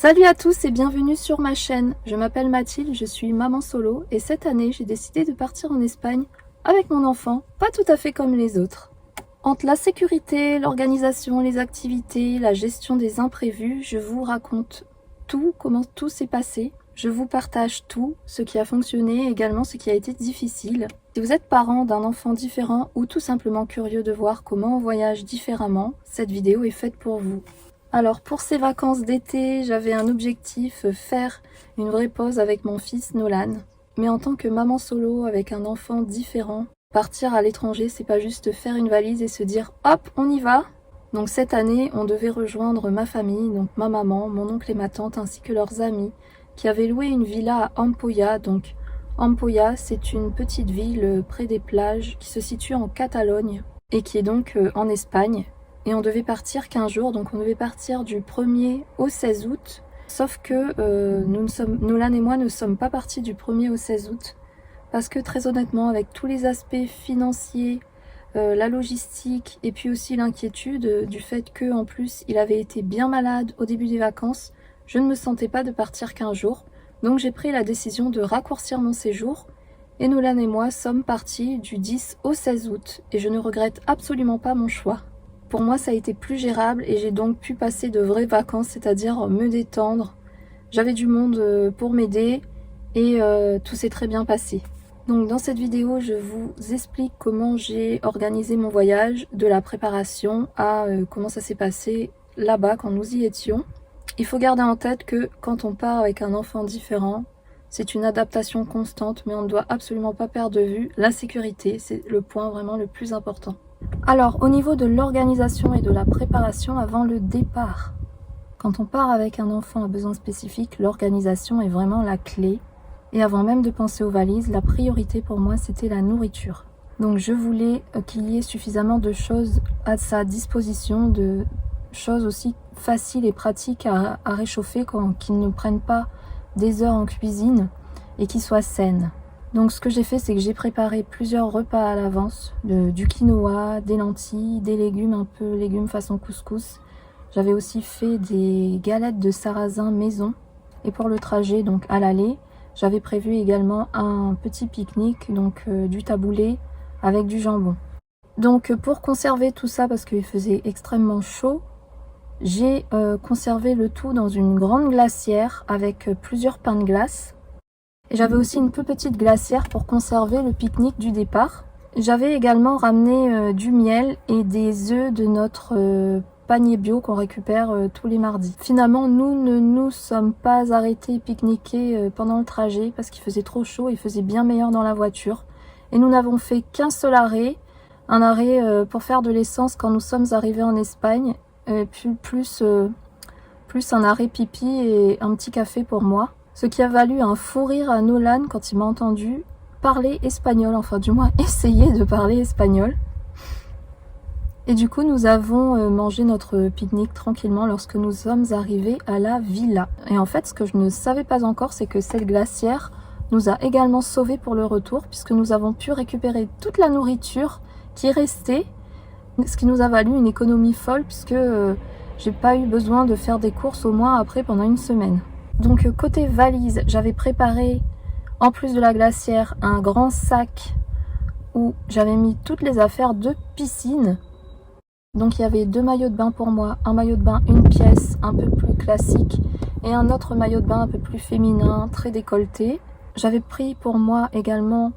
Salut à tous et bienvenue sur ma chaîne. Je m'appelle Mathilde, je suis maman solo et cette année j'ai décidé de partir en Espagne avec mon enfant, pas tout à fait comme les autres. Entre la sécurité, l'organisation, les activités, la gestion des imprévus, je vous raconte tout, comment tout s'est passé. Je vous partage tout, ce qui a fonctionné, également ce qui a été difficile. Si vous êtes parent d'un enfant différent ou tout simplement curieux de voir comment on voyage différemment, cette vidéo est faite pour vous. Alors pour ces vacances d'été, j'avais un objectif, faire une vraie pause avec mon fils Nolan. Mais en tant que maman solo avec un enfant différent, partir à l'étranger, c'est pas juste faire une valise et se dire hop, on y va. Donc cette année, on devait rejoindre ma famille, donc ma maman, mon oncle et ma tante, ainsi que leurs amis, qui avaient loué une villa à Ampolla. Donc Ampolla, c'est une petite ville près des plages qui se situe en Catalogne et qui est donc en Espagne. Et on devait partir 15 jours, donc on devait partir du 1er au 16 août. Sauf que Nolan et moi ne sommes pas partis du 1er au 16 août. Parce que très honnêtement, avec tous les aspects financiers, la logistique et puis aussi l'inquiétude du fait qu'en plus il avait été bien malade au début des vacances, je ne me sentais pas de partir 15 jours. Donc j'ai pris la décision de raccourcir mon séjour. Et Nolan et moi sommes partis du 10 au 16 août. Et je ne regrette absolument pas mon choix. Pour moi, ça a été plus gérable et j'ai donc pu passer de vraies vacances, c'est-à-dire me détendre. J'avais du monde pour m'aider et tout s'est très bien passé. Donc dans cette vidéo, je vous explique comment j'ai organisé mon voyage, de la préparation à comment ça s'est passé là-bas quand nous y étions. Il faut garder en tête que quand on part avec un enfant différent, c'est une adaptation constante, mais on ne doit absolument pas perdre de vue la sécurité. C'est le point vraiment le plus important. Alors, au niveau de l'organisation et de la préparation avant le départ, quand on part avec un enfant à besoins spécifiques, l'organisation est vraiment la clé. Et avant même de penser aux valises, la priorité pour moi, c'était la nourriture. Donc, je voulais qu'il y ait suffisamment de choses à sa disposition, de choses aussi faciles et pratiques à réchauffer, qui ne prennent pas des heures en cuisine et qui soient saines. Donc ce que j'ai fait, c'est que j'ai préparé plusieurs repas à l'avance, du quinoa, des lentilles, des légumes, un peu légumes façon couscous. J'avais aussi fait des galettes de sarrasin maison. Et pour le trajet, donc à l'aller, j'avais prévu également un petit pique-nique, donc du taboulé avec du jambon. Donc pour conserver tout ça, parce qu'il faisait extrêmement chaud, j'ai conservé le tout dans une grande glacière avec plusieurs pains de glace. Et j'avais aussi une plus petite glacière pour conserver le pique-nique du départ. J'avais également ramené du miel et des œufs de notre panier bio qu'on récupère tous les mardis. Finalement, nous ne nous sommes pas arrêtés pique-niquer pendant le trajet parce qu'il faisait trop chaud et il faisait bien meilleur dans la voiture. Et nous n'avons fait qu'un seul arrêt, un arrêt pour faire de l'essence quand nous sommes arrivés en Espagne, plus un arrêt pipi et un petit café pour moi. Ce qui a valu un fou rire à Nolan quand il m'a entendu parler espagnol, enfin du moins essayer de parler espagnol. Et du coup, nous avons mangé notre pique-nique tranquillement lorsque nous sommes arrivés à la villa. Et en fait, ce que je ne savais pas encore, c'est que cette glacière nous a également sauvés pour le retour, puisque nous avons pu récupérer toute la nourriture qui restait, ce qui nous a valu une économie folle, puisque j'ai pas eu besoin de faire des courses au moins après pendant une semaine. Donc côté valise, j'avais préparé, en plus de la glacière, un grand sac où j'avais mis toutes les affaires de piscine. Donc il y avait 2 maillots de bain pour moi, un maillot de bain une pièce, un peu plus classique, et un autre maillot de bain un peu plus féminin, très décolleté. J'avais pris pour moi également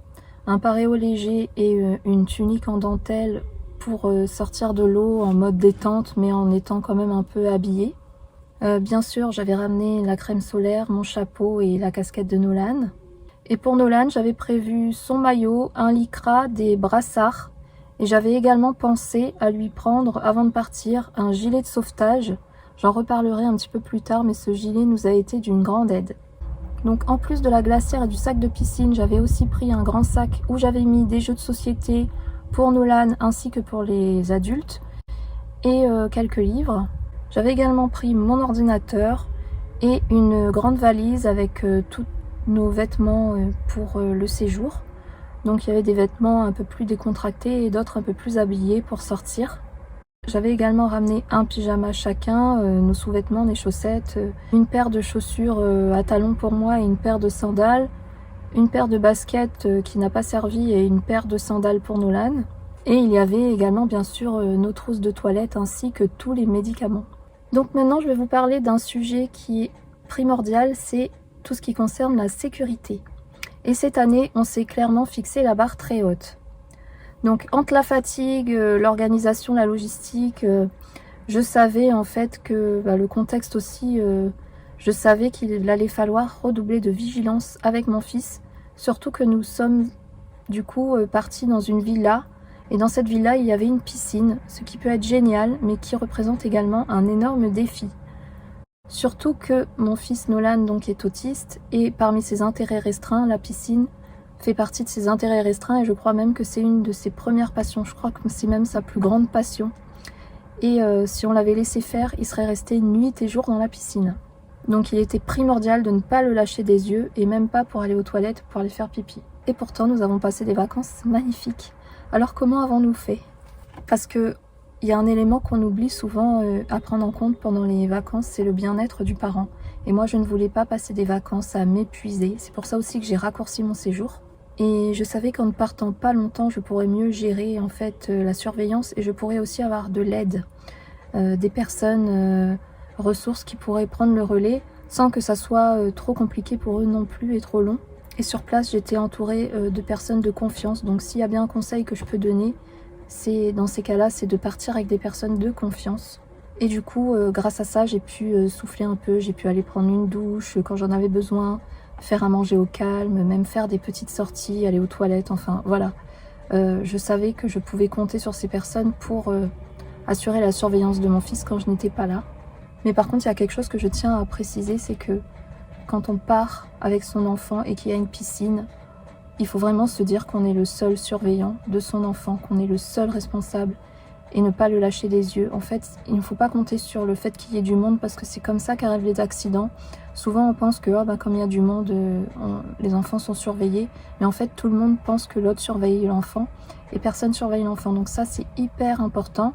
un paréo léger et une tunique en dentelle pour sortir de l'eau en mode détente, mais en étant quand même un peu habillée. Bien sûr, j'avais ramené la crème solaire, mon chapeau et la casquette de Nolan. Et pour Nolan, j'avais prévu son maillot, un lycra, des brassards. Et j'avais également pensé à lui prendre, avant de partir, un gilet de sauvetage. J'en reparlerai un petit peu plus tard, mais ce gilet nous a été d'une grande aide. Donc en plus de la glacière et du sac de piscine, j'avais aussi pris un grand sac où j'avais mis des jeux de société pour Nolan ainsi que pour les adultes. Et quelques livres. J'avais également pris mon ordinateur et une grande valise avec tous nos vêtements pour le séjour. Donc il y avait des vêtements un peu plus décontractés et d'autres un peu plus habillés pour sortir. J'avais également ramené un pyjama chacun, nos sous-vêtements, des chaussettes, une paire de chaussures à talons pour moi et une paire de sandales, une paire de baskets qui n'a pas servi et une paire de sandales pour Nolan. Et il y avait également bien sûr nos trousses de toilette ainsi que tous les médicaments. Donc maintenant je vais vous parler d'un sujet qui est primordial, c'est tout ce qui concerne la sécurité. Et cette année, on s'est clairement fixé la barre très haute. Donc entre la fatigue, l'organisation, la logistique, je savais en fait que le contexte aussi, je savais qu'il allait falloir redoubler de vigilance avec mon fils, surtout que nous sommes du coup partis dans une villa, et dans cette villa il y avait une piscine, ce qui peut être génial, mais qui représente également un énorme défi. Surtout que mon fils Nolan donc est autiste, et parmi ses intérêts restreints, la piscine fait partie de ses intérêts restreints, et je crois même que c'est une de ses premières passions. Je crois que c'est même sa plus grande passion. Et si on l'avait laissé faire, il serait resté nuit et jour dans la piscine. Donc il était primordial de ne pas le lâcher des yeux, et même pas pour aller aux toilettes, pour aller faire pipi. Et pourtant, nous avons passé des vacances magnifiques. Alors comment avons-nous fait? Parce que il y a un élément qu'on oublie souvent à prendre en compte pendant les vacances, c'est le bien-être du parent. Et moi, je ne voulais pas passer des vacances à m'épuiser. C'est pour ça aussi que j'ai raccourci mon séjour. Et je savais qu'en ne partant pas longtemps, je pourrais mieux gérer en fait la surveillance, et je pourrais aussi avoir de l'aide, des personnes ressources qui pourraient prendre le relais sans que ça soit trop compliqué pour eux non plus et trop long. Et sur place, j'étais entourée de personnes de confiance. Donc s'il y a bien un conseil que je peux donner, c'est dans ces cas-là, c'est de partir avec des personnes de confiance. Et du coup, grâce à ça, j'ai pu souffler un peu, j'ai pu aller prendre une douche quand j'en avais besoin, faire à manger au calme, même faire des petites sorties, aller aux toilettes, enfin voilà. Je savais que je pouvais compter sur ces personnes pour assurer la surveillance de mon fils quand je n'étais pas là. Mais par contre, il y a quelque chose que je tiens à préciser, c'est que quand on part avec son enfant et qu'il y a une piscine, il faut vraiment se dire qu'on est le seul surveillant de son enfant, qu'on est le seul responsable, et ne pas le lâcher des yeux. En fait, il ne faut pas compter sur le fait qu'il y ait du monde, parce que c'est comme ça qu'arrivent les accidents. Souvent on pense que comme il y a du monde, les enfants sont surveillés, mais en fait tout le monde pense que l'autre surveille l'enfant et personne surveille l'enfant. Donc ça, c'est hyper important.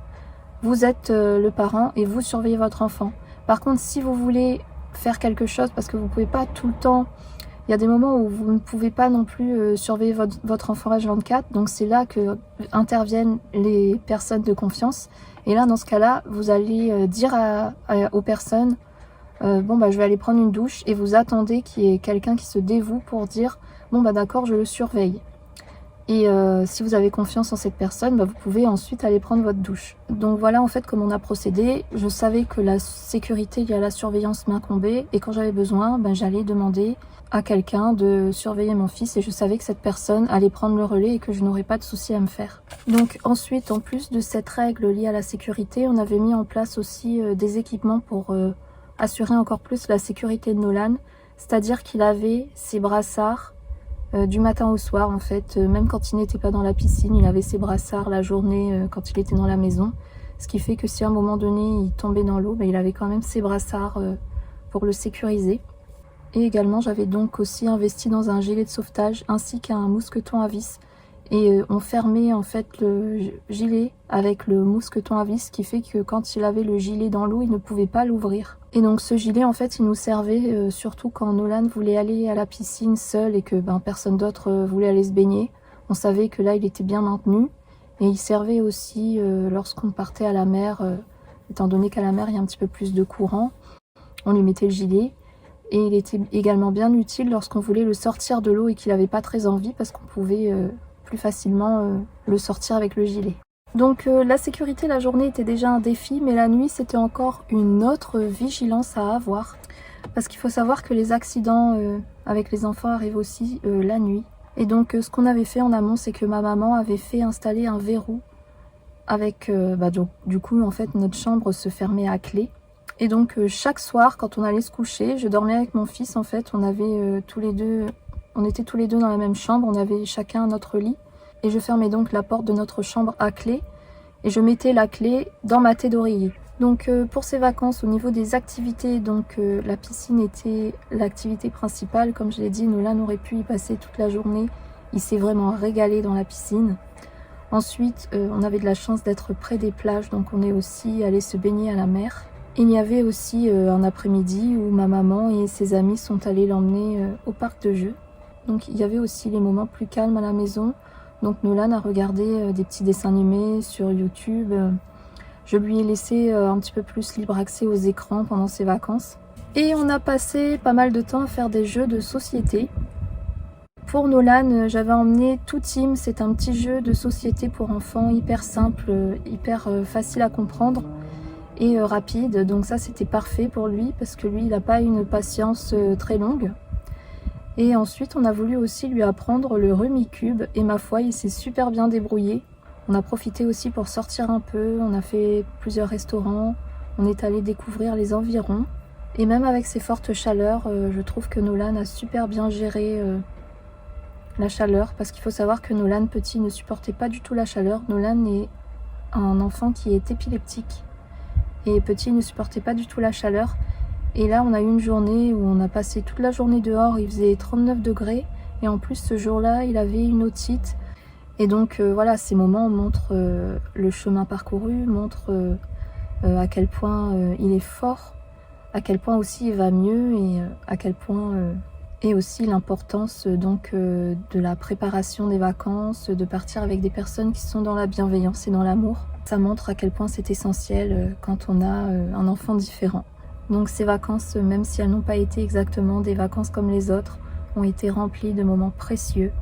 Vous êtes le parent et vous surveillez votre enfant. Par contre, si vous voulez faire quelque chose, parce que vous ne pouvez pas tout le temps, il y a des moments où vous ne pouvez pas non plus surveiller votre enfant H24, donc c'est là que interviennent les personnes de confiance. Et là, dans ce cas-là, vous allez dire aux personnes je vais aller prendre une douche, et vous attendez qu'il y ait quelqu'un qui se dévoue pour dire d'accord, je le surveille. Et si vous avez confiance en cette personne, vous pouvez ensuite aller prendre votre douche. Donc voilà en fait comment on a procédé. Je savais que la sécurité liée à la surveillance m'incombait, et quand j'avais besoin, j'allais demander à quelqu'un de surveiller mon fils, et je savais que cette personne allait prendre le relais et que je n'aurais pas de souci à me faire. Donc ensuite, en plus de cette règle liée à la sécurité, on avait mis en place aussi des équipements pour assurer encore plus la sécurité de Nolan, c'est-à-dire qu'il avait ses brassards du matin au soir en fait, même quand il n'était pas dans la piscine, il avait ses brassards la journée quand il était dans la maison, ce qui fait que si à un moment donné il tombait dans l'eau, il avait quand même ses brassards pour le sécuriser. Et également j'avais donc aussi investi dans un gilet de sauvetage ainsi qu'un mousqueton à vis, et on fermait en fait le gilet avec le mousqueton à vis, ce qui fait que quand il avait le gilet dans l'eau, il ne pouvait pas l'ouvrir. Et donc ce gilet en fait il nous servait surtout quand Nolan voulait aller à la piscine seul et que personne d'autre voulait aller se baigner. On savait que là il était bien maintenu, et il servait aussi lorsqu'on partait à la mer, étant donné qu'à la mer il y a un petit peu plus de courant, on lui mettait le gilet. Et il était également bien utile lorsqu'on voulait le sortir de l'eau et qu'il n'avait pas très envie, parce qu'on pouvait plus facilement le sortir avec le gilet. Donc la sécurité la journée était déjà un défi, mais la nuit c'était encore une autre vigilance à avoir. Parce qu'il faut savoir que les accidents avec les enfants arrivent aussi la nuit. Et donc ce qu'on avait fait en amont, c'est que ma maman avait fait installer un verrou avec, donc, du coup en fait notre chambre se fermait à clé. Et donc chaque soir quand on allait se coucher, je dormais avec mon fils en fait, on était tous les deux dans la même chambre, on avait chacun notre lit, et je fermais donc la porte de notre chambre à clé, et je mettais la clé dans ma tête d'oreiller. Donc pour ces vacances, au niveau des activités, donc la piscine était l'activité principale, comme je l'ai dit, Nolan aurait pu y passer toute la journée, il s'est vraiment régalé dans la piscine. Ensuite, on avait de la chance d'être près des plages, donc on est aussi allé se baigner à la mer. Il y avait aussi un après-midi où ma maman et ses amis sont allés l'emmener au parc de jeux. Donc il y avait aussi les moments plus calmes à la maison. Donc Nolan a regardé des petits dessins animés sur YouTube. Je lui ai laissé un petit peu plus libre accès aux écrans pendant ses vacances. Et on a passé pas mal de temps à faire des jeux de société. Pour Nolan, j'avais emmené Two Team, c'est un petit jeu de société pour enfants hyper simple, hyper facile à comprendre et rapide. Donc ça c'était parfait pour lui parce que lui il n'a pas une patience très longue. Et ensuite on a voulu aussi lui apprendre le Rummikub et ma foi il s'est super bien débrouillé. On a profité aussi pour sortir un peu, on a fait plusieurs restaurants, on est allé découvrir les environs. Et même avec ces fortes chaleurs, je trouve que Nolan a super bien géré la chaleur, parce qu'il faut savoir que Nolan petit ne supportait pas du tout la chaleur. Nolan est un enfant qui est épileptique et petit ne supportait pas du tout la chaleur. Et là on a eu une journée où on a passé toute la journée dehors, il faisait 39 degrés et en plus ce jour-là il avait une otite. Et donc voilà, ces moments montrent le chemin parcouru, montrent à quel point il est fort, à quel point aussi il va mieux et à quel point et aussi l'importance donc de la préparation des vacances, de partir avec des personnes qui sont dans la bienveillance et dans l'amour. Ça montre à quel point c'est essentiel quand on a un enfant différent. Donc ces vacances, même si elles n'ont pas été exactement des vacances comme les autres, ont été remplies de moments précieux.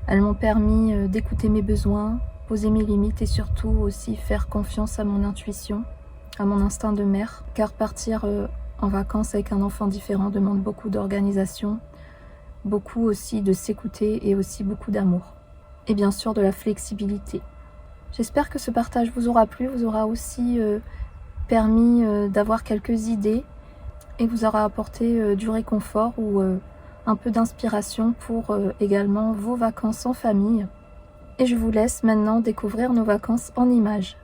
Elles m'ont permis d'écouter mes besoins, poser mes limites et surtout aussi faire confiance à mon intuition, à mon instinct de mère. Car partir en vacances avec un enfant différent demande beaucoup d'organisation, beaucoup aussi de s'écouter et aussi beaucoup d'amour. Et bien sûr de la flexibilité. J'espère que ce partage vous aura plu, vous aura aussi permis d'avoir quelques idées et vous aura apporté du réconfort ou un peu d'inspiration pour également vos vacances en famille. Et je vous laisse maintenant découvrir nos vacances en images.